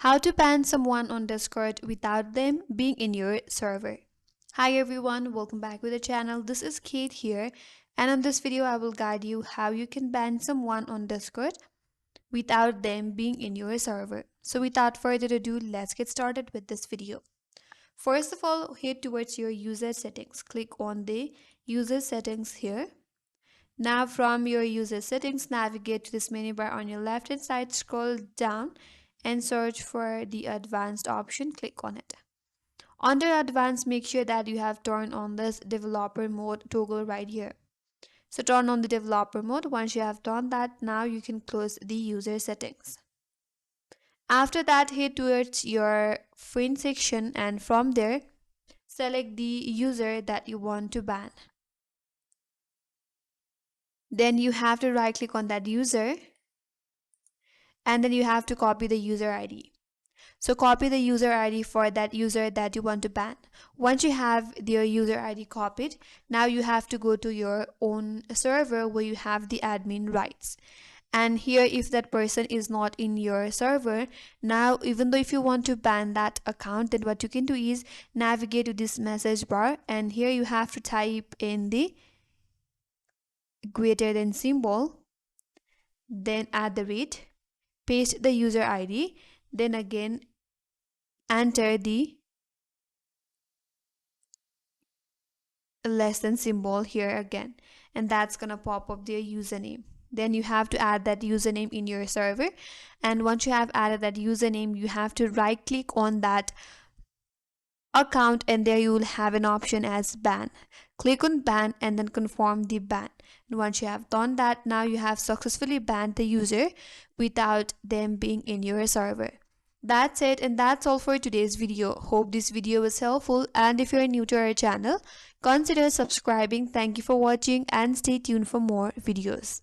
How to ban someone on Discord without them being in your server. Hi everyone, welcome back to the channel. This is Kate here, and on this video I will guide you how you can ban someone on Discord without them being in your server. So without further ado, let's get started with this video. First of all, head towards your user settings. Click on the user settings here. Now from your user settings, navigate to this menu bar on your left hand side, scroll down and search for the advanced option. Click on it. Under advanced, make sure that you have turned on this developer mode toggle right here. So turn on the developer mode. Once you have done that, now you can close the user settings. After that, head towards your friend section and from there select the user that you want to ban. Then you have to right click on that user and then you have to copy the user ID. So copy the user ID for that user that you want to ban. Once you have their user ID copied, now you have to go to your own server where you have the admin rights. And here, if that person is not in your server, now even though if you want to ban that account, then what you can do is navigate to this message bar and here you have to type in the greater than symbol, then @ paste the user ID, then again enter the less than symbol here again, and that's gonna pop up their username. Then you have to add that username in your server, and once you have added that username, you have to right click on that account and there you will have an option as ban. Click on ban and then confirm the ban. And once you have done that, now you have successfully banned the user without them being in your server. That's it, and that's all for today's video. Hope this video was helpful, and if you're new to our channel, consider subscribing. Thank you for watching and stay tuned for more videos.